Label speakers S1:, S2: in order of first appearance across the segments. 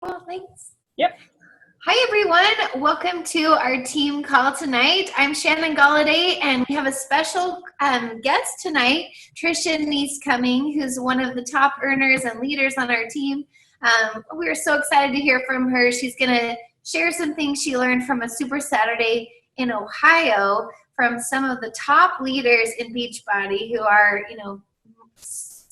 S1: Well, thanks.
S2: Yep.
S1: Hi, everyone. Welcome to our team call tonight. I'm Shannon Galladay, and we have a special guest tonight, Tricia Neese Cumming, who's one of the top earners and leaders on our team. We're so excited to hear from her. She's going to share some things she learned from a Super Saturday in Ohio from some of the top leaders in Beachbody who are,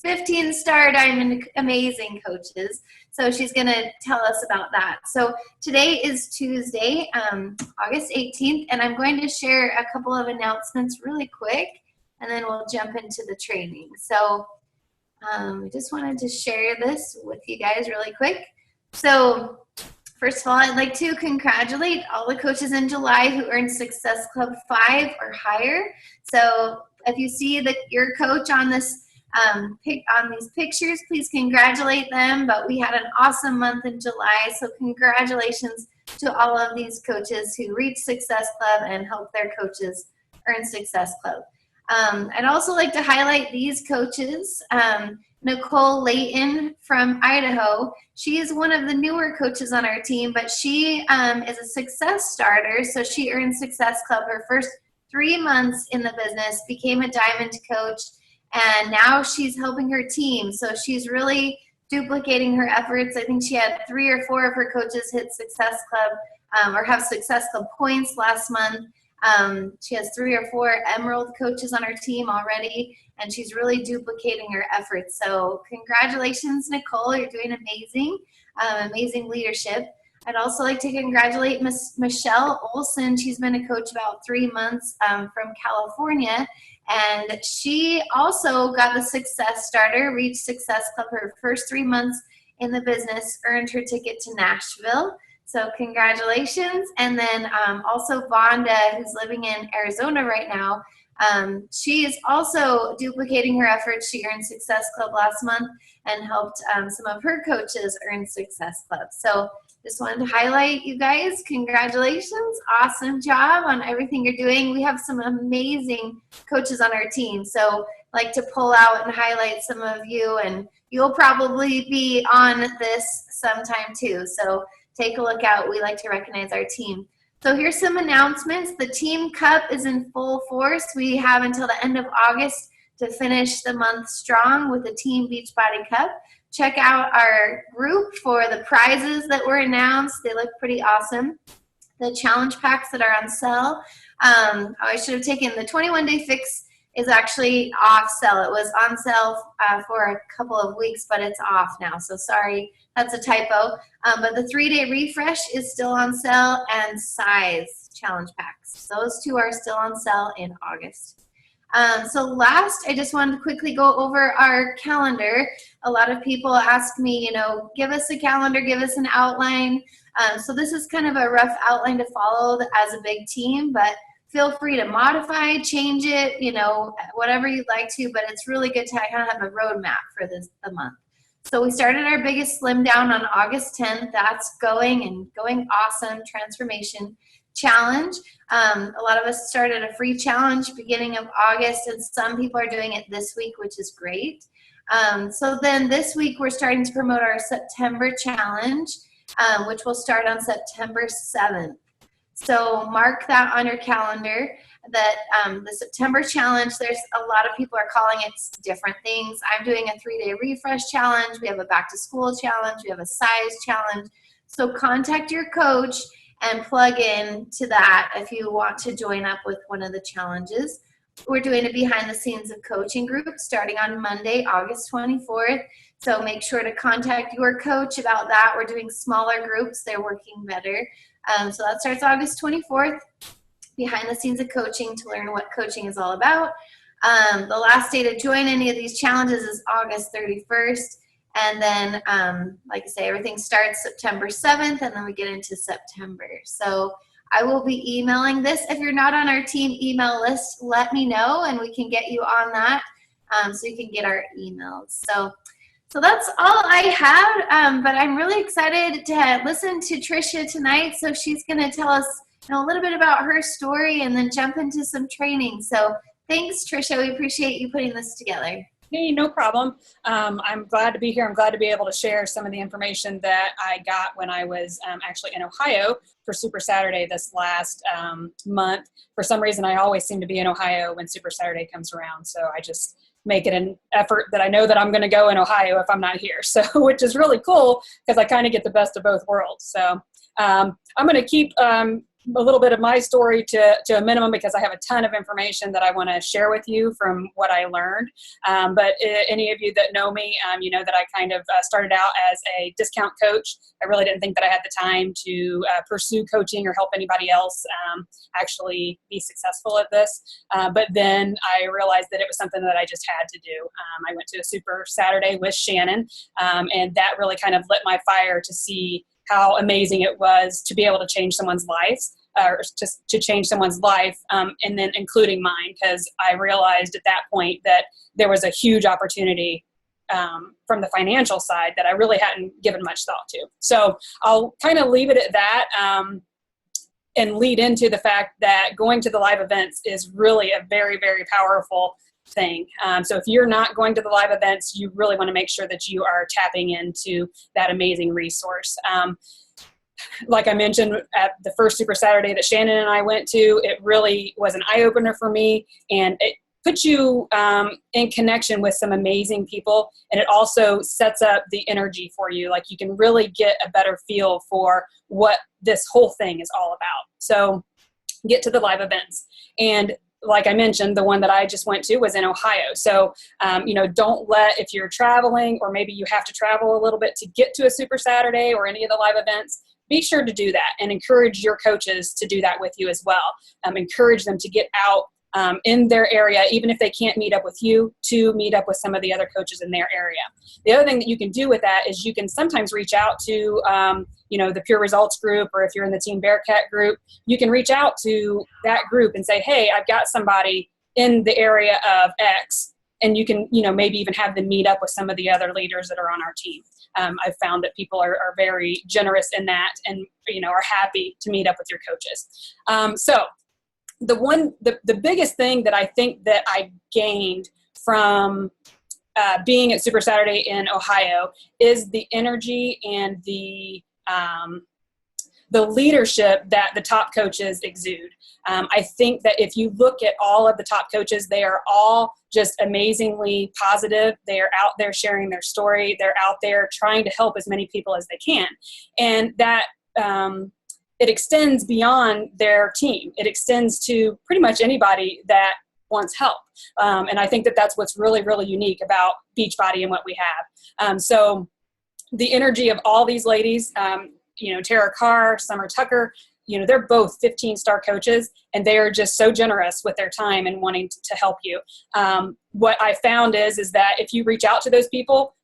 S1: 15-star diamond amazing coaches. So she's going to tell us about that. So today is Tuesday, August 18th, and I'm going to share a couple of announcements really quick, and then we'll jump into the training. So I just wanted to share this with you guys really quick. So first of all, I'd like to congratulate all the coaches in July who earned Success Club 5 or higher. So if you see your coach on this on these pictures, please congratulate them. But we had an awesome month in July, so congratulations to all of these coaches who reached Success Club and helped their coaches earn Success Club. I'd also like to highlight these coaches. Nicole Layton from Idaho. She is one of the newer coaches on our team, but she is a success starter, so she earned Success Club her first 3 months in the business, became a diamond coach, and now she's helping her team. So she's really duplicating her efforts. I think she had 3 or 4 of her coaches hit Success Club or have Success Club points last month. She has 3 or 4 Emerald coaches on her team already, and she's really duplicating her efforts. So congratulations, Nicole. You're doing amazing, amazing leadership. I'd also like to congratulate Miss Michelle Olson. She's been a coach about 3 months from California, and she also got the Success Starter, reached Success Club her first 3 months in the business, earned her ticket to Nashville. So congratulations. And then also Vonda, who's living in Arizona right now, she is also duplicating her efforts. She earned Success Club last month and helped some of her coaches earn Success Club. So just wanted to highlight you guys. Congratulations. Awesome job on everything you're doing. We have some amazing coaches on our team. So I'd like to pull out and highlight some of you, and you'll probably be on this sometime too. So take a look out. We like to recognize our team. So here's some announcements. The Team Cup is in full force. We have until the end of August to finish the month strong with the Team Beachbody Cup. Check out our group for the prizes that were announced. They look pretty awesome. The challenge packs that are on sale. I should have taken the 21-day fix is actually off sale. It was on sale for a couple of weeks, but it's off now. So sorry, that's a typo. But the 3-day refresh is still on sale, and size challenge packs. Those 2 are still on sale in August. So last, I just wanted to quickly go over our calendar. A lot of people ask me, give us a calendar, give us an outline. So this is kind of a rough outline to follow as a big team, but feel free to modify, change it, whatever you'd like to, but it's really good to kind of have a roadmap for the month. So we started our biggest slim down on August 10th. That's going awesome transformation challenge. A lot of us started a free challenge beginning of August, and some people are doing it this week, which is great. So then this week we're starting to promote our September challenge, which will start on September 7th. So mark that on your calendar that the September challenge, there's a lot of people are calling it different things. I'm doing a 3-day refresh challenge. We have a back to school challenge. We have a size challenge. So contact your coach and plug in to that if you want to join up with one of the challenges. We're doing a behind the scenes of coaching group starting on Monday, August 24th. So make sure to contact your coach about that. We're doing smaller groups. They're working better. So that starts August 24th, behind the scenes of coaching to learn what coaching is all about. The last day to join any of these challenges is August 31st. And then, like I say, everything starts September 7th, and then we get into September. So I will be emailing this. If you're not on our team email list, let me know, and we can get you on that so you can get our emails. So that's all I have, but I'm really excited to listen to Tricia tonight. So she's going to tell us a little bit about her story and then jump into some training. So thanks, Tricia. We appreciate you putting this together.
S2: Hey, no problem. I'm glad to be here. I'm glad to be able to share some of the information that I got when I was actually in Ohio for Super Saturday this last month. For some reason, I always seem to be in Ohio when Super Saturday comes around. So I just make it an effort that I know that I'm going to go in Ohio if I'm not here. So, which is really cool because I kind of get the best of both worlds. So I'm going to keep a little bit of my story to a minimum because I have a ton of information that I want to share with you from what I learned. But any of you that know me, you know that I kind of started out as a discount coach. I really didn't think that I had the time to pursue coaching or help anybody else actually be successful at this. But then I realized that it was something that I just had to do. I went to a Super Saturday with Shannon, and that really kind of lit my fire to see how amazing it was to be able to change someone's lives, or just to change someone's life, and then including mine, because I realized at that point that there was a huge opportunity from the financial side that I really hadn't given much thought to. So I'll kind of leave it at that and lead into the fact that going to the live events is really a very, very powerful thing. So if you're not going to the live events, you really want to make sure that you are tapping into that amazing resource. Like I mentioned at the first Super Saturday that Shannon and I went to, it really was an eye-opener for me, and it puts you in connection with some amazing people, and it also sets up the energy for you. Like you can really get a better feel for what this whole thing is all about. So get to the live events. And like I mentioned, the one that I just went to was in Ohio. So, don't if you're traveling or maybe you have to travel a little bit to get to a Super Saturday or any of the live events, be sure to do that and encourage your coaches to do that with you as well. Encourage them to get out in their area, even if they can't meet up with you, to meet up with some of the other coaches in their area. The other thing that you can do with that is you can sometimes reach out to, the Pure Results group, or if you're in the Team Bearcat group, you can reach out to that group and say, hey, I've got somebody in the area of X, and you can, maybe even have them meet up with some of the other leaders that are on our team. I've found that people are very generous in that and, are happy to meet up with your coaches. So the biggest thing that I think that I gained from being at Super Saturday in Ohio is the energy and the leadership that the top coaches exude. I think that if you look at all of the top coaches, they are all just amazingly positive. They are out there sharing their story. They're out there trying to help as many people as they can. And that it extends beyond their team. It extends to pretty much anybody that wants help. And I think that that's what's really, really unique about Beachbody and what we have. So the energy of all these ladies, Tara Carr, Summer Tucker, they're both 15-star coaches, and they are just so generous with their time and wanting to help you. What I found is that if you reach out to those people,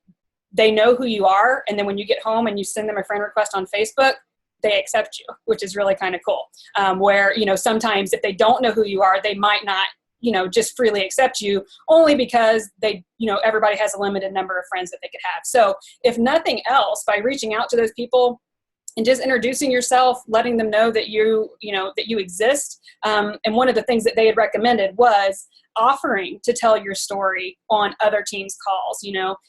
S2: they know who you are. And then when you get home and you send them a friend request on Facebook, they accept you, which is really kind of cool. Where, sometimes if they don't know who you are, they might not, just freely accept you, only because everybody has a limited number of friends that they could have. So if nothing else, by reaching out to those people and just introducing yourself, letting them know that you exist. And one of the things that they had recommended was offering to tell your story on other teams' calls.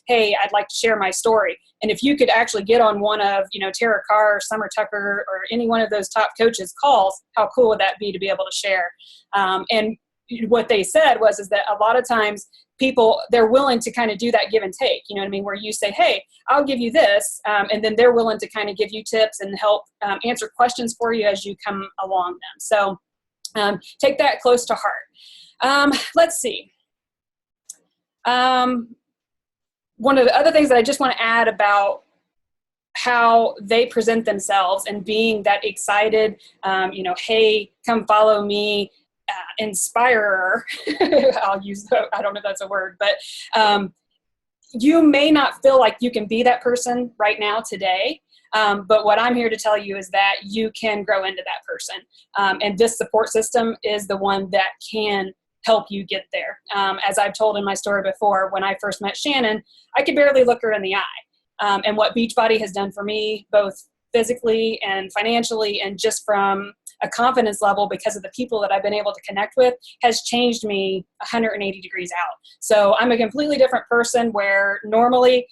S2: Hey, I'd like to share my story. And if you could actually get on one of, Tara Carr, or Summer Tucker, or any one of those top coaches' calls, how cool would that be to be able to share? And what they said was that a lot of times people, they're willing to kind of do that give and take, where you say, hey, I'll give you this. And then they're willing to kind of give you tips and help answer questions for you as you come along them. So take that close to heart. Let's see. One of the other things that I just want to add about how they present themselves and being that excited, hey, come follow me, inspirer. I'll use, I don't know if that's a word, but you may not feel like you can be that person right now today. But what I'm here to tell you is that you can grow into that person. And this support system is the one that can help you get there. As I've told in my story before, when I first met Shannon, I could barely look her in the eye. And what Beachbody has done for me, both physically and financially, and just from a confidence level because of the people that I've been able to connect with has changed me 180 degrees out. So I'm a completely different person where normally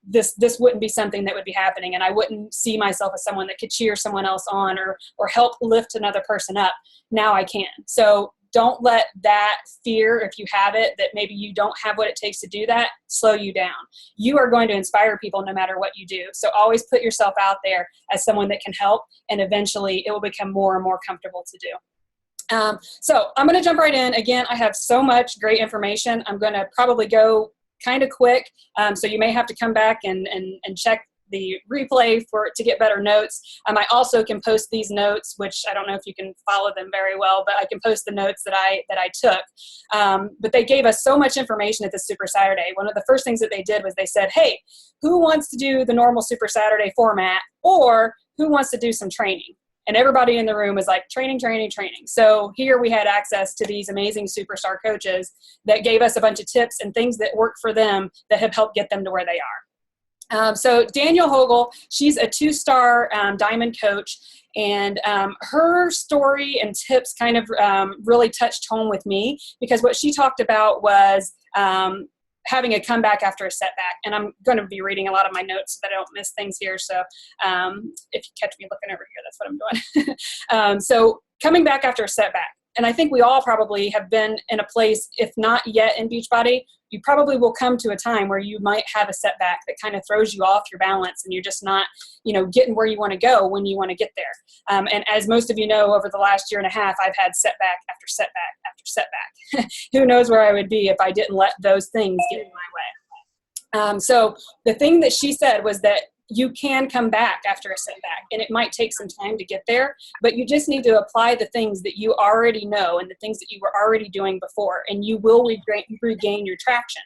S2: this wouldn't be something that would be happening, and I wouldn't see myself as someone that could cheer someone else on or help lift another person up. Now I can. So don't let that fear, if you have it, that maybe you don't have what it takes to do that, slow you down. You are going to inspire people no matter what you do. So always put yourself out there as someone that can help, and eventually it will become more and more comfortable to do. So I'm going to jump right in. Again, I have so much great information. I'm going to probably go kind of quick. So you may have to come back and check the replay to get better notes. I also can post these notes, which I don't know if you can follow them very well, but I can post the notes that I took. But they gave us so much information at the Super Saturday. One of the first things that they did was they said, hey, who wants to do the normal Super Saturday format, or who wants to do some training? And everybody in the room was like, training, training, training. So here we had access to these amazing superstar coaches that gave us a bunch of tips and things that work for them that have helped get them to where they are. So Danielle Hogle, she's a 2-star diamond coach, and her story and tips kind of really touched home with me, because what she talked about was having a comeback after a setback. And I'm going to be reading a lot of my notes so that I don't miss things here. So if you catch me looking over here, that's what I'm doing. So coming back after a setback. And I think we all probably have been in a place, if not yet in Beachbody, you probably will come to a time where you might have a setback that kind of throws you off your balance, and you're just not, getting where you want to go when you want to get there. And as most of you know, over the last year and a half, I've had setback after setback after setback. Who knows where I would be if I didn't let those things get in my way. So the thing that she said was that you can come back after a setback, and it might take some time to get there, but you just need to apply the things that you already know and the things that you were already doing before, and you will regain your traction.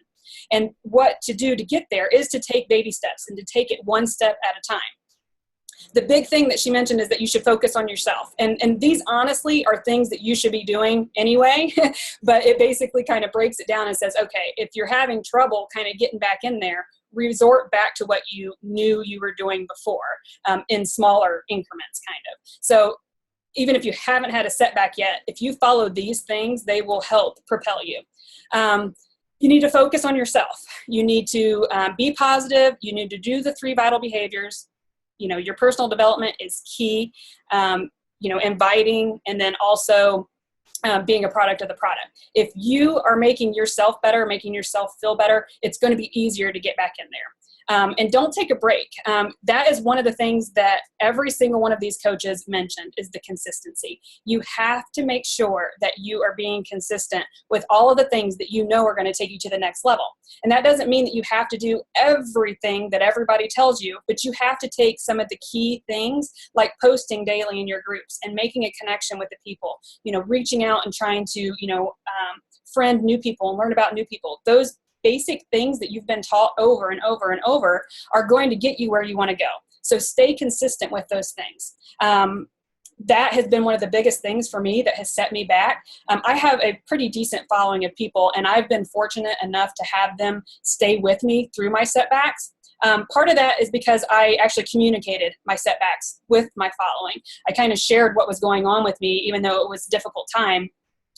S2: And what to do to get there is to take baby steps and to take it one step at a time. The big thing that she mentioned is that you should focus on yourself. And these honestly are things that you should be doing anyway, but it basically kind of breaks it down and says, okay, if you're having trouble kind of getting back in there, resort back to what you knew you were doing before in smaller increments kind of. So even if you haven't had a setback yet, if you follow these things, they will help propel you. You need to focus on yourself. You need to be positive. You need to do the 3 vital behaviors. Your personal development is key, inviting, and then also being a product of the product. If you are making yourself better, making yourself feel better, it's going to be easier to get back in there. And don't take a break. That is one of the things that every single one of these coaches mentioned is the consistency. You have to make sure that you are being consistent with all of the things that you know are going to take you to the next level. And that doesn't mean that you have to do everything that everybody tells you, but you have to take some of the key things like posting daily in your groups and making a connection with the people, reaching out and trying to, friend new people and learn about new people. Those basic things that you've been taught over and over and over are going to get you where you want to go. So stay consistent with those things. That has been one of the biggest things for me that has set me back. I have a pretty decent following of people, and I've been fortunate enough to have them stay with me through my setbacks. Part of that is because I actually communicated my setbacks with my following. I kind of shared what was going on with me, even though it was a difficult time.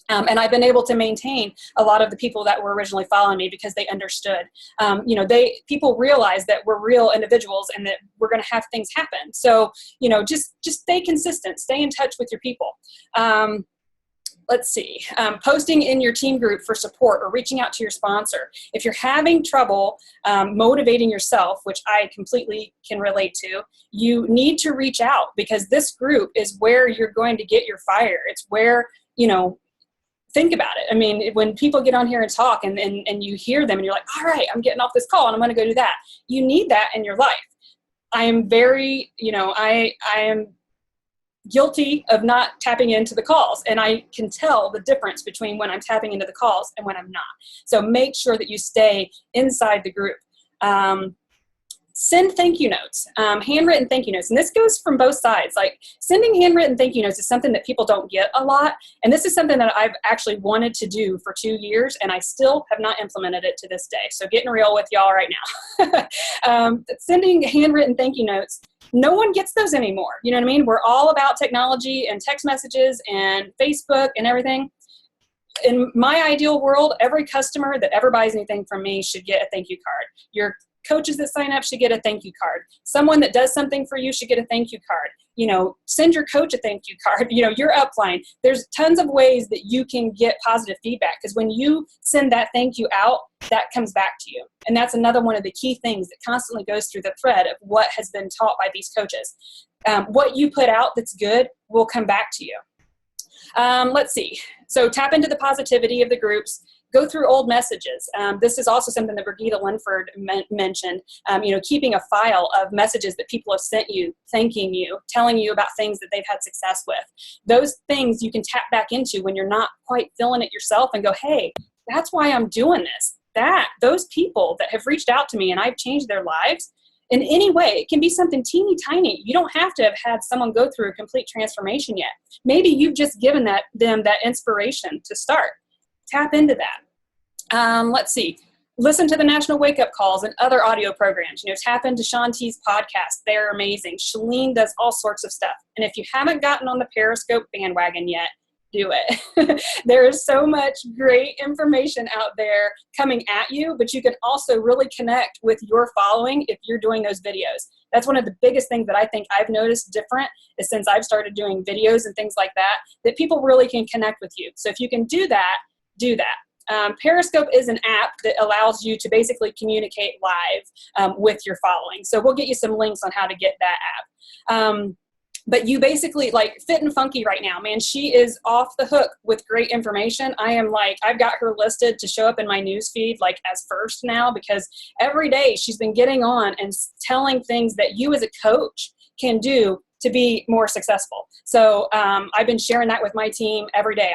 S2: And I've been able to maintain a lot of the people that were originally following me because they understood. People realize that we're real individuals and that we're going to have things happen. So, just stay consistent, stay in touch with your people. Let's see, posting in your team group for support or reaching out to your sponsor. If you're having trouble motivating yourself, which I completely can relate to, you need to reach out, because this group is where you're going to get your fire. It's where, think about it. I mean, when people get on here and talk and you hear them and you're like, all right, I'm getting off this call and I'm going to go do that. You need that in your life. I am very, I am guilty of not tapping into the calls, and I can tell the difference between when I'm tapping into the calls and when I'm not. So make sure that you stay inside the group. send thank you notes, handwritten thank you notes. And this goes from both sides. Like, sending handwritten thank you notes is something that people don't get a lot. And this is something that I've actually wanted to do for 2 years, and I still have not implemented it to this day. So getting real with y'all right now. Sending handwritten thank you notes, no one gets those anymore. You know what I mean? We're all about technology and text messages and Facebook and everything. In my ideal world, every customer that ever buys anything from me should get a thank you card. Your coaches that sign up should get a thank you card. Someone that does something for you should get a thank you card. You know, send your coach a thank you card. You know, your upline. There's tons of ways that you can get positive feedback, because when you send that thank you out, that comes back to you. And that's another one of the key things that constantly goes through the thread of what has been taught by these coaches. What you put out that's good will come back to you. Let's see. So tap into the positivity of the groups. Go through old messages. This is also something that Brigitte Linford mentioned, you know, keeping a file of messages that people have sent you, thanking you, telling you about things that they've had success with. Those things you can tap back into when you're not quite feeling it yourself and go, hey, that's why I'm doing this. Those people that have reached out to me and I've changed their lives in any way. It can be something teeny tiny. You don't have to have had someone go through a complete transformation yet. Maybe you've just given them that inspiration to start. Tap into that. Let's see. Listen to the National Wake Up Calls and other audio programs. You know, tap into Shaun T's podcast. They're amazing. Chalene does all sorts of stuff. And if you haven't gotten on the Periscope bandwagon yet, do it. There is so much great information out there coming at you, but you can also really connect with your following if you're doing those videos. That's one of the biggest things that I think I've noticed different is since I've started doing videos and things like that people really can connect with you. So if you can do that, do that. Periscope is an app that allows you to basically communicate live with your following. So we'll get you some links on how to get that app. But you basically, like Fit and Funky right now, man, she is off the hook with great information. I've got her listed to show up in my news feed like as first now, because every day she's been getting on and telling things that you as a coach can do to be more successful. So I've been sharing that with my team every day.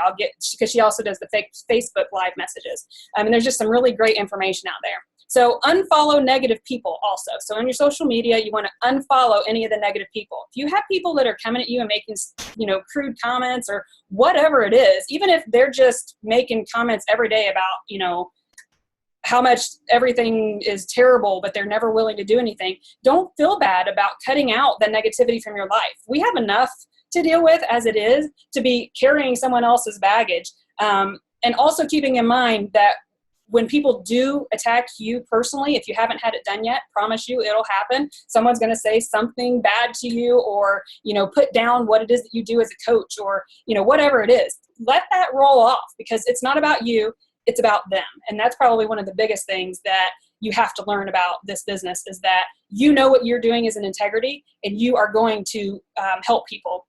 S2: Because she also does the Facebook live messages. And there's just some really great information out there. So unfollow negative people also. So on your social media, you want to unfollow any of the negative people. If you have people that are coming at you and making, you know, crude comments or whatever it is, even if they're just making comments every day about, you know, how much everything is terrible, but they're never willing to do anything, don't feel bad about cutting out the negativity from your life. We have enough to deal with as it is to be carrying someone else's baggage. And also keeping in mind that when people do attack you personally, if you haven't had it done yet, promise you it'll happen. Someone's going to say something bad to you, or, you know, put down what it is that you do as a coach, or, you know, whatever it is. Let that roll off, because it's not about you, it's about them. And that's probably one of the biggest things that you have to learn about this business, is that you know what you're doing is an integrity, and you are going to help people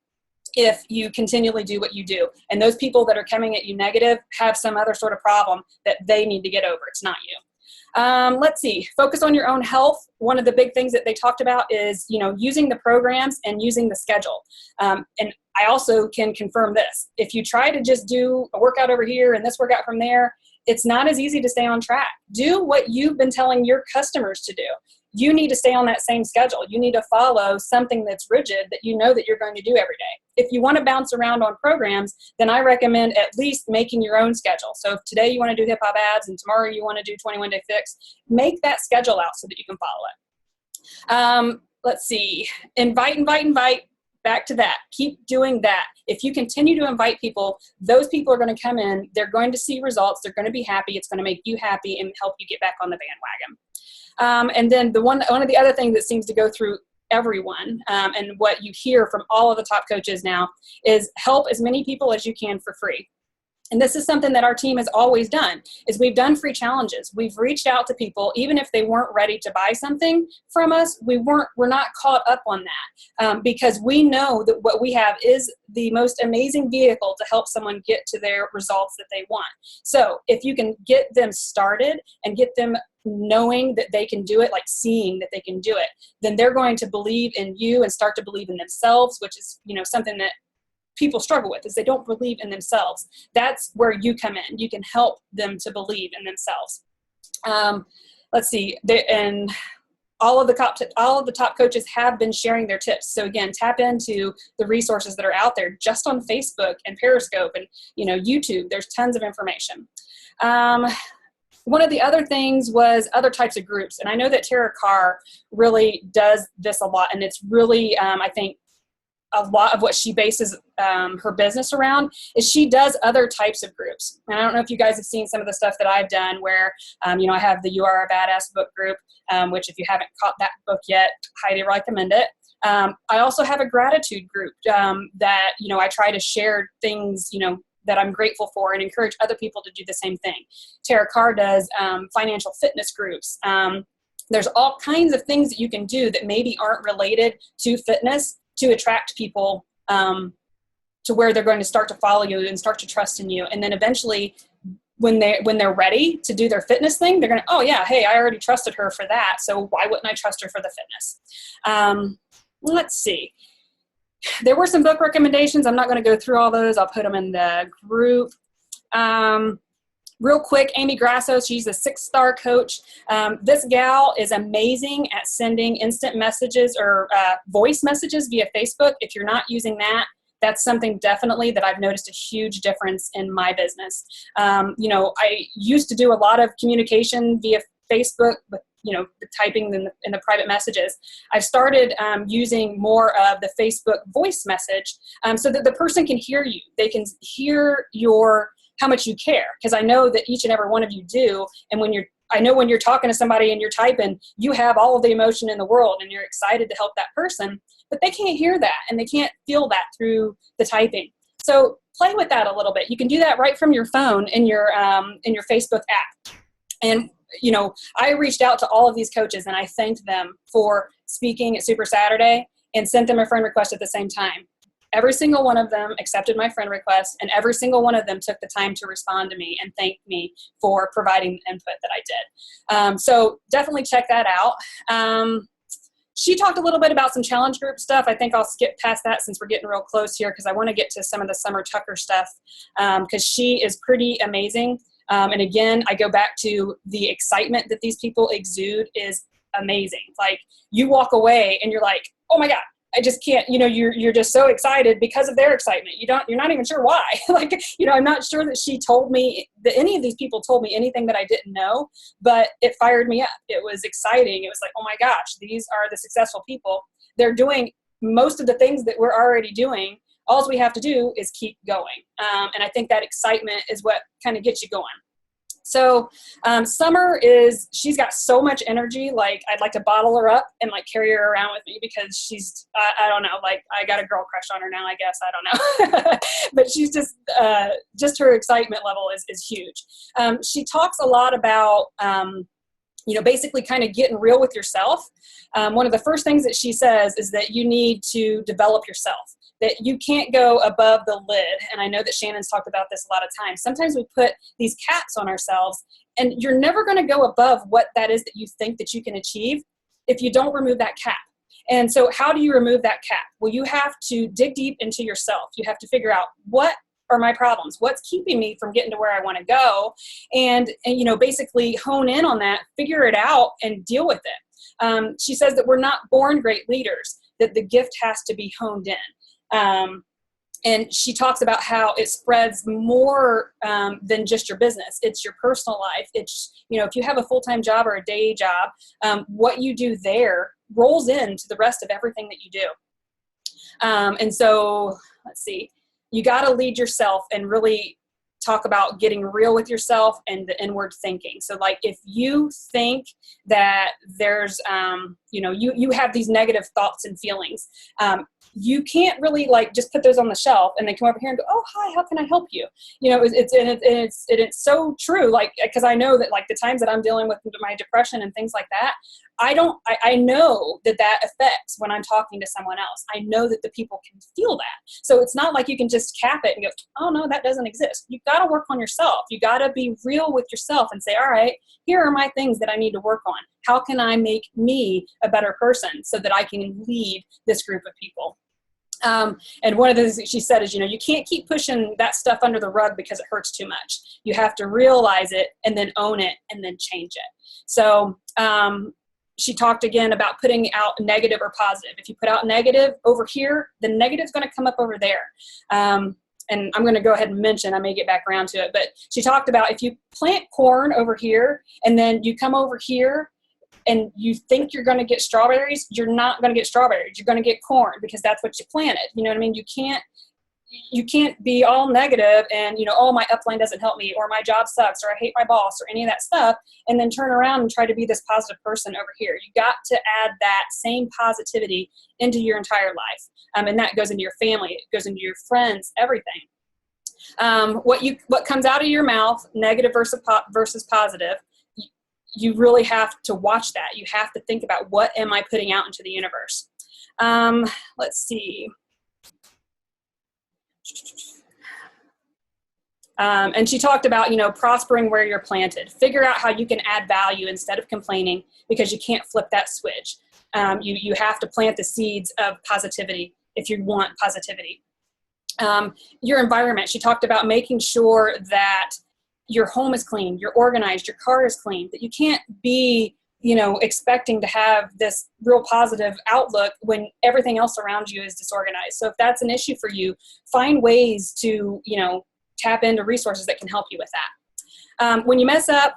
S2: if you continually do what you do. And those people that are coming at you negative have some other sort of problem that they need to get over. It's not you. Let's see, focus on your own health. One of the big things that they talked about is, you know, using the programs and using the schedule. And I also can confirm this. If you try to just do a workout over here and this workout from there, it's not as easy to stay on track. Do what you've been telling your customers to do. You need to stay on that same schedule. You need to follow something that's rigid that you know that you're going to do every day. If you want to bounce around on programs, then I recommend at least making your own schedule. So if today you want to do hip hop ads and tomorrow you want to do 21 Day Fix, make that schedule out so that you can follow it. Let's see, invite. Back to that. Keep doing that. If you continue to invite people, those people are going to come in. They're going to see results. They're going to be happy. It's going to make you happy and help you get back on the bandwagon. And then one of the other things that seems to go through everyone, and what you hear from all of the top coaches now, is help as many people as you can for free. And this is something that our team has always done, is we've done free challenges. We've reached out to people, even if they weren't ready to buy something from us, we're not caught up on that, because we know that what we have is the most amazing vehicle to help someone get to their results that they want. So if you can get them started and get them knowing that they can do it, like seeing that they can do it, then they're going to believe in you and start to believe in themselves, which is, you know, something that people struggle with, is they don't believe in themselves. That's where you come in. You can help them to believe in themselves. Let's see, and all of the top coaches have been sharing their tips. So again, tap into the resources that are out there just on Facebook and Periscope and, YouTube. There's tons of information. One of the other things was other types of groups. And I know that Tara Carr really does this a lot. And it's really, I think, a lot of what she bases her business around is she does other types of groups. And I don't know if you guys have seen some of the stuff that I've done where, I have the You Are a Badass book group, which if you haven't caught that book yet, highly recommend it. I also have a gratitude group that, I try to share things, that I'm grateful for and encourage other people to do the same thing. Tara Carr does financial fitness groups. There's all kinds of things that you can do that maybe aren't related to fitness to attract people to where they're going to start to follow you and start to trust in you. And then eventually when they're ready to do their fitness thing, they're going to, oh yeah, hey, I already trusted her for that. So why wouldn't I trust her for the fitness? Let's see. There were some book recommendations. I'm not going to go through all those. I'll put them in the group. Real quick, Amy Grasso, she's a 6-star coach. This gal is amazing at sending instant messages or voice messages via Facebook. If you're not using that, that's something definitely that I've noticed a huge difference in my business. I used to do a lot of communication via Facebook with the typing in the private messages. I've started using more of the Facebook voice message so that the person can hear you. They can hear how much you care, because I know that each and every one of you do. And I know when you're talking to somebody and you're typing, you have all of the emotion in the world and you're excited to help that person, but they can't hear that and they can't feel that through the typing. So play with that a little bit. You can do that right from your phone in your Facebook app. And I reached out to all of these coaches and I thanked them for speaking at Super Saturday and sent them a friend request at the same time. Every single one of them accepted my friend request, and every single one of them took the time to respond to me and thank me for providing the input that I did. So definitely check that out. She talked a little bit about some challenge group stuff. I think I'll skip past that since we're getting real close here because I want to get to some of the Summer Tucker stuff because she is pretty amazing. And again, I go back to the excitement that these people exude is amazing. Like you walk away and you're like, oh my God, I just can't, you're just so excited because of their excitement. You're not even sure why. I'm not sure that any of these people told me anything that I didn't know, but it fired me up. It was exciting. It was like, oh my gosh, these are the successful people. They're doing most of the things that we're already doing. All we have to do is keep going. And I think that excitement is what kind of gets you going. So Summer she's got so much energy. Like I'd like to bottle her up and like carry her around with me because she's, I don't know, like I got a girl crush on her now, I guess. I don't know. But she's just her excitement level is huge. She talks a lot about, basically kind of getting real with yourself. One of the first things that she says is that you need to develop yourself, that you can't go above the lid. And I know that Shannon's talked about this a lot of times. Sometimes we put these caps on ourselves and you're never going to go above what that is that you think that you can achieve if you don't remove that cap. And so how do you remove that cap? Well, you have to dig deep into yourself. You have to figure out what are my problems? What's keeping me from getting to where I want to go? And basically hone in on that, figure it out and deal with it. She says that we're not born great leaders, that the gift has to be honed in. And she talks about how it spreads more than just your business. It's your personal life. It's, if you have a full-time job or a day job, what you do there rolls into the rest of everything that you do. And so let's see, you got to lead yourself and really talk about getting real with yourself and the inward thinking. So like if you think that there's, you have these negative thoughts and feelings, you can't really like just put those on the shelf and then come over here and go, oh, hi, how can I help you? It's so true. Like, cause I know that like the times that I'm dealing with my depression and things like that, I know that affects when I'm talking to someone else. I know that the people can feel that. So it's not like you can just cap it and go, oh no, that doesn't exist. You got to work on yourself. You got to be real with yourself and say, all right, here are my things that I need to work on. How can I make me a better person so that I can lead this group of people? And one of the things that she said is, you can't keep pushing that stuff under the rug because it hurts too much. You have to realize it and then own it and then change it. So, she talked again about putting out negative or positive. If you put out negative over here, the negative is going to come up over there. And I'm going to go ahead and mention, I may get back around to it, but she talked about if you plant corn over here and then you come over here and you think you're going to get strawberries, you're not going to get strawberries. You're going to get corn because that's what you planted. You know what I mean? You can't be all negative and, oh, my upline doesn't help me, or my job sucks, or I hate my boss, or any of that stuff, and then turn around and try to be this positive person over here. You got to add that same positivity into your entire life. And that goes into your family, it goes into your friends, everything. What comes out of your mouth, negative versus positive, you really have to watch that. You have to think about, what am I putting out into the universe? Let's see. And she talked about, prospering where you're planted. Figure out how you can add value instead of complaining, because you can't flip that switch. You have to plant the seeds of positivity if you want positivity. Your environment. She talked about making sure that your home is clean, you're organized, your car is clean, that you can't be, expecting to have this real positive outlook when everything else around you is disorganized. So if that's an issue for you, find ways to, tap into resources that can help you with that. When you mess up,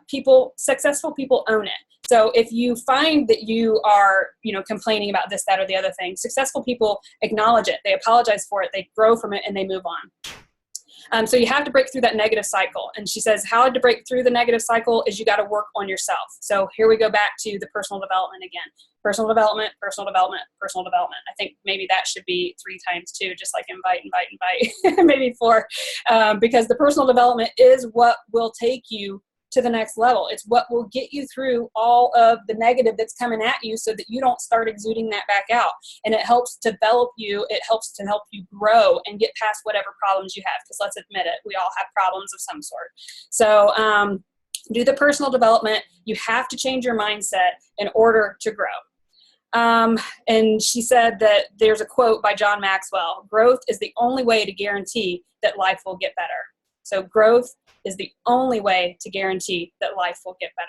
S2: successful people own it. So if you find that you are, complaining about this, that, or the other thing, successful people acknowledge it, they apologize for it, they grow from it, and they move on. So you have to break through that negative cycle. And she says how to break through the negative cycle is you got to work on yourself. So here we go back to the personal development again. Personal development, personal development, personal development. I think maybe that should be 3 times too, just like invite, maybe 4, because the personal development is what will take you to the next level. It's what will get you through all of the negative that's coming at you so that you don't start exuding that back out. And it helps develop you. It helps to help you grow and get past whatever problems you have. Because let's admit it, we all have problems of some sort. So do the personal development. You have to change your mindset in order to grow. And she said that there's a quote by John Maxwell: growth is the only way to guarantee that life will get better. So growth is the only way to guarantee that life will get better.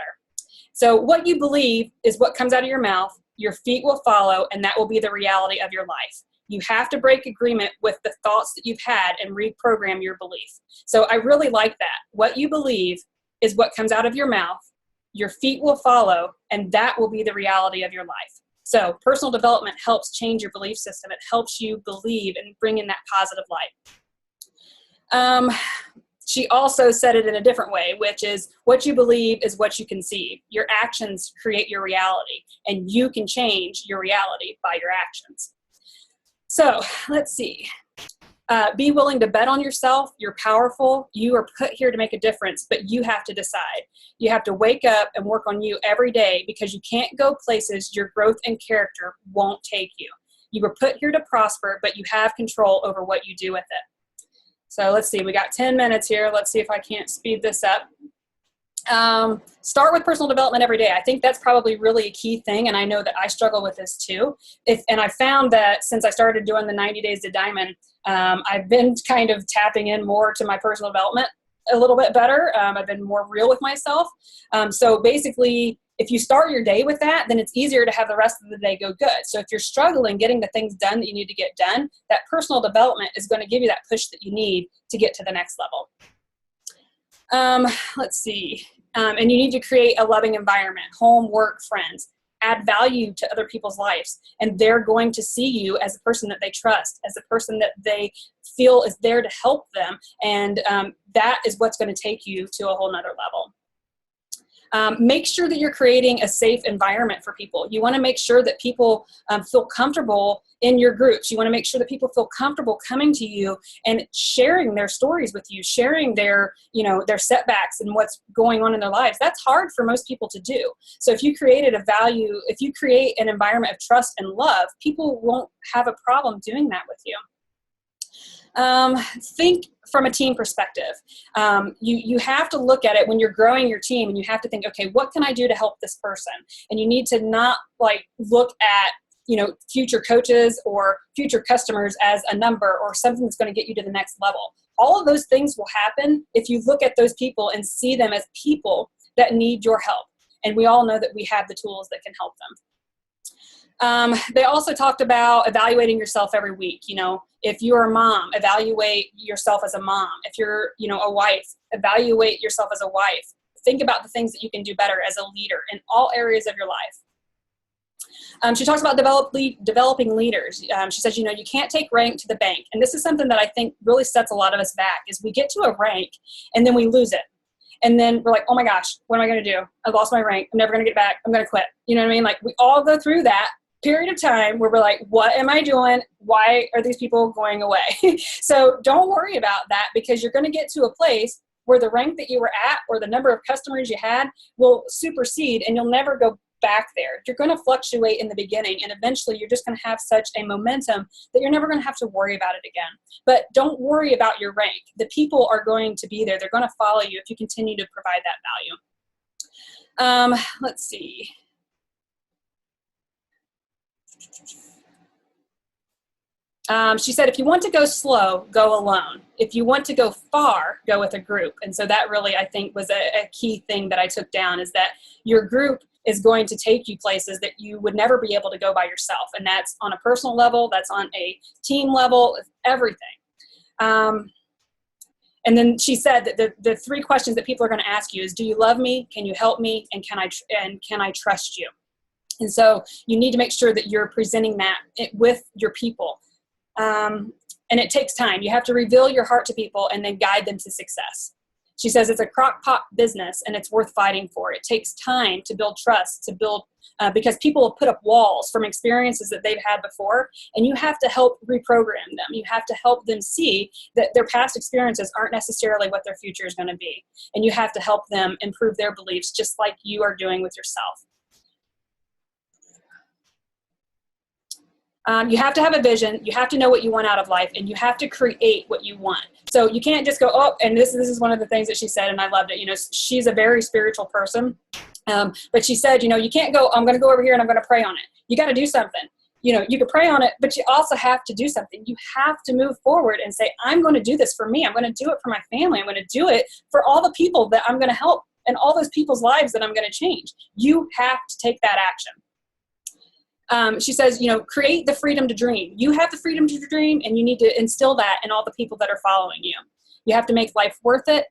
S2: So what you believe is what comes out of your mouth. Your feet will follow, and that will be the reality of your life. You have to break agreement with the thoughts that you've had and reprogram your belief. So I really like that. What you believe is what comes out of your mouth. Your feet will follow, and that will be the reality of your life. So personal development helps change your belief system. It helps you believe and bring in that positive light. She also said it in a different way, which is what you believe is what you conceive. Your actions create your reality, and you can change your reality by your actions. So let's see. Be willing to bet on yourself. You're powerful. You are put here to make a difference, but you have to decide. You have to wake up and work on you every day, because you can't go places your growth and character won't take you. You were put here to prosper, but you have control over what you do with it. So let's see, we got 10 minutes here. Let's see if I can't speed this up. Start with personal development every day. I think that's probably really a key thing, and I know that I struggle with this too. And I found that since I started doing the 90 Days to Diamond, I've been kind of tapping in more to my personal development a little bit better. I've been more real with myself. So basically, if you start your day with that, then it's easier to have the rest of the day go good. So if you're struggling getting the things done that you need to get done, that personal development is going to give you that push that you need to get to the next level. Let's see. And you need to create a loving environment, home, work, friends. Add value to other people's lives, and they're going to see you as a person that they trust, as a person that they feel is there to help them, and that is what's going to take you to a whole nother level. Make sure that you're creating a safe environment for people. You want to make sure that people feel comfortable in your groups. You want to make sure that people feel comfortable coming to you and sharing their stories with you, sharing their setbacks and what's going on in their lives. That's hard for most people to do. So if you create an environment of trust and love, people won't have a problem doing that with you. Think from a team perspective. You have to look at it when you're growing your team, and you have to think, okay, what can I do to help this person? And you need to not look at future coaches or future customers as a number or something that's going to get you to the next level. All of those things will happen if you look at those people and see them as people that need your help. And we all know that we have the tools that can help them. They also talked about evaluating yourself every week. If you're a mom, evaluate yourself as a mom. If you're, a wife, evaluate yourself as a wife. Think about the things that you can do better as a leader in all areas of your life. She talks about developing leaders. She says, you can't take rank to the bank. And this is something that I think really sets a lot of us back, is we get to a rank and then we lose it. And then we're like, oh my gosh, what am I going to do? I've lost my rank. I'm never going to get back. I'm going to quit. You know what I mean? Like, we all go through that period of time where we're like, what am I doing? Why are these people going away? So don't worry about that, because you're going to get to a place where the rank that you were at or the number of customers you had will supersede, and you'll never go back there. You're going to fluctuate in the beginning, and eventually you're just going to have such a momentum that you're never going to have to worry about it again. But don't worry about your rank. The people are going to be there. They're going to follow you if you continue to provide that value. Let's see. She said, if you want to go slow, go alone. If you want to go far, go with a group. And so that really, I think, was a key thing that I took down, is that your group is going to take you places that you would never be able to go by yourself. And that's on a personal level, that's on a team level, everything. And then she said that the three questions that people are going to ask you is, do you love me? Can you help me? And can I trust you? And so you need to make sure that you're presenting that with your people. And it takes time. You have to reveal your heart to people and then guide them to success. She says it's a crock pot business and it's worth fighting for. It takes time to build trust, because people have put up walls from experiences that they've had before, and you have to help reprogram them. You have to help them see that their past experiences aren't necessarily what their future is going to be. And you have to help them improve their beliefs, just like you are doing with yourself. You have to have a vision, you have to know what you want out of life, and you have to create what you want. So you can't just go, oh, and this is one of the things that she said, and I loved it. She's a very spiritual person, but she said, you can't go, I'm going to go over here and I'm going to pray on it. You got to do something. You can pray on it, but you also have to do something. You have to move forward and say, I'm going to do this for me. I'm going to do it for my family. I'm going to do it for all the people that I'm going to help and all those people's lives that I'm going to change. You have to take that action. She says, create the freedom to dream. You have the freedom to dream, and you need to instill that in all the people that are following you. You have to make life worth it.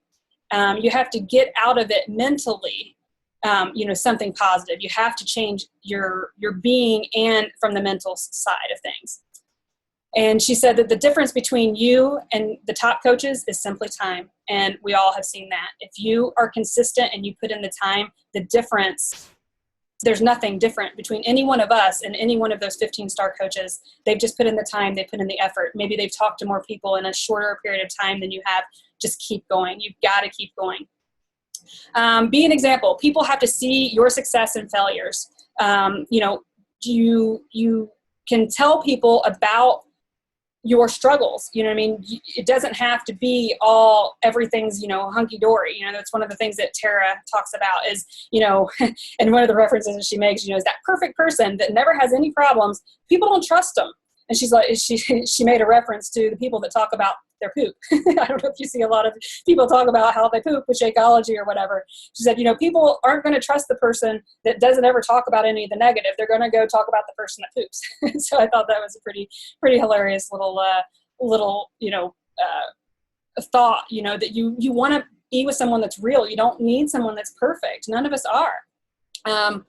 S2: You have to get out of it mentally, something positive. You have to change your being and from the mental side of things. And she said that the difference between you and the top coaches is simply time. And we all have seen that. If you are consistent and you put in the time, the difference, there's nothing different between any one of us and any one of those 15-star coaches. They've just put in the time, they put in the effort. Maybe they've talked to more people in a shorter period of time than you have. Just keep going. You've got to keep going. Be an example. People have to see your success and failures. You can tell people about your struggles. It doesn't have to be everything's, hunky-dory. That's one of the things that Tara talks about is, and one of the references that she makes, is that perfect person that never has any problems. People don't trust them. And she's like, she made a reference to the people that talk about their poop. I don't know if you see a lot of people talk about how they poop with Shakeology or whatever. She said, people aren't going to trust the person that doesn't ever talk about any of the negative. They're going to go talk about the person that poops. So I thought that was a pretty hilarious little thought, that you want to be with someone that's real. You don't need someone that's perfect. None of us are.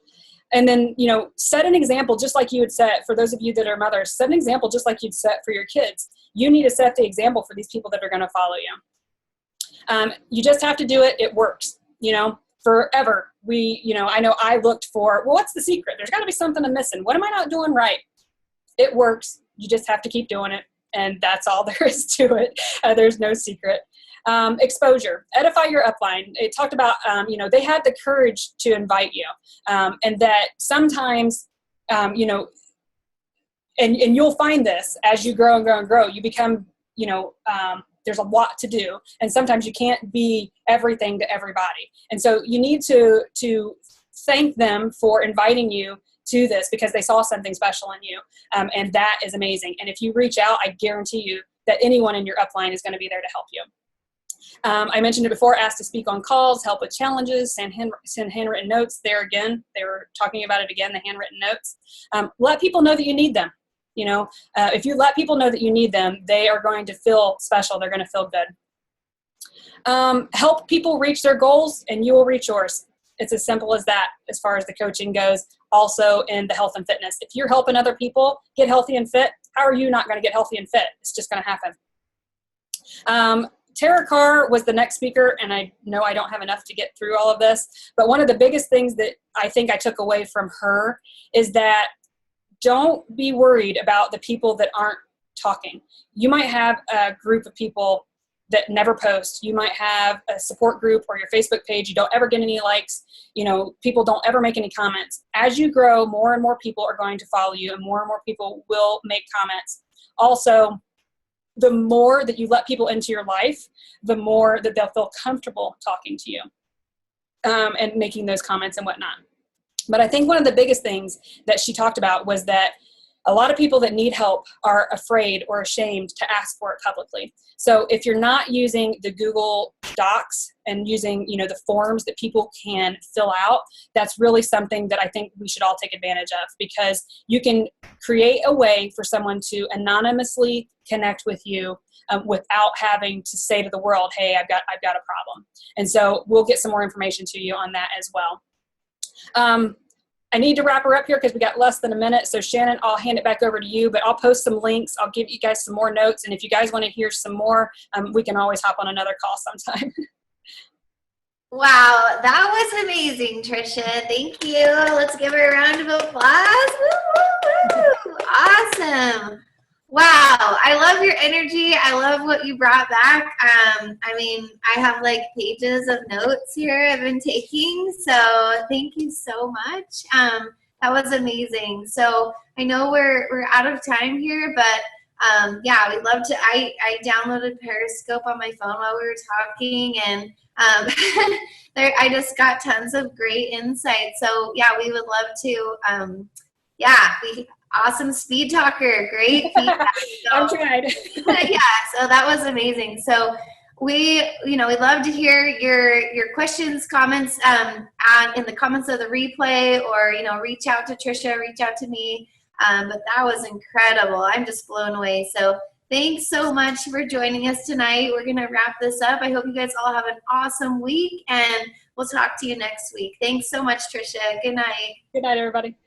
S2: And then, set an example just like you would set for those of you that are mothers. Set an example just like you'd set for your kids. You need to set the example for these people that are going to follow you. You just have to do it. It works, forever. I know I looked for, what's the secret? There's got to be something I'm missing. What am I not doing right? It works. You just have to keep doing it. And that's all there is to it. There's no secret. Exposure, edify your upline. It talked about, they had the courage to invite you. And that sometimes, and you'll find this as you grow and grow and grow, you become, there's a lot to do. And sometimes you can't be everything to everybody. And so you need to thank them for inviting you to this because they saw something special in you. And that is amazing. And if you reach out, I guarantee you that anyone in your upline is going to be there to help you. I mentioned it before, asked to speak on calls, help with challenges, send handwritten notes. There again, they were talking about it again, the handwritten notes. Let people know that you need them. You know, if you let people know that you need them, they are going to feel special. They're going to feel good. Help people reach their goals and you will reach yours. It's as simple as that as far as the coaching goes. Also in the health and fitness. If you're helping other people get healthy and fit, how are you not going to get healthy and fit? It's just going to happen. Tara Carr was the next speaker, and I know I don't have enough to get through all of this, but one of the biggest things that I think I took away from her is that don't be worried about the people that aren't talking. You might have a group of people that never post. You might have a support group or your Facebook page. You don't ever get any likes. You know, people don't ever make any comments. As you grow, more and more people are going to follow you and more people will make comments. Also, the more that you let people into your life, the more that they'll feel comfortable talking to you and making those comments and whatnot. But I think one of the biggest things that she talked about was that a lot of people that need help are afraid or ashamed to ask for it publicly. So if you're not using the Google Docs and using, you know, the forms that people can fill out, that's really something that I think we should all take advantage of, because you can create a way for someone to anonymously connect with you without having to say to the world, hey, I've got a problem. And so we'll get some more information to you on that as well. I need to wrap her up here because we got less than a minute. So Shannon, I'll hand it back over to you, but I'll post some links. I'll give you guys some more notes. And if you guys want to hear some more, we can always hop on another call sometime.
S1: Wow, that was amazing, Trisha. Thank you. Let's give her a round of applause. Woo, woo, woo. Awesome. Wow, I love your energy. I love what you brought back. I mean, I have like pages of notes here I've been taking, so thank you so much. That was amazing. So I know we're out of time here, but yeah, we'd love to. I downloaded Periscope on my phone while we were talking, and I just got tons of great insight. So yeah, we would love to. Awesome speed talker, great feedback. So,
S2: I'm tried.
S1: yeah, so that was amazing. So we'd love to hear your questions, comments, in the comments of the replay, or reach out to Trisha, reach out to me. But that was incredible. I'm just blown away. So thanks so much for joining us tonight. We're gonna wrap this up. I hope you guys all have an awesome week, and we'll talk to you next week. Thanks so much, Trisha. Good night.
S2: Good night, everybody.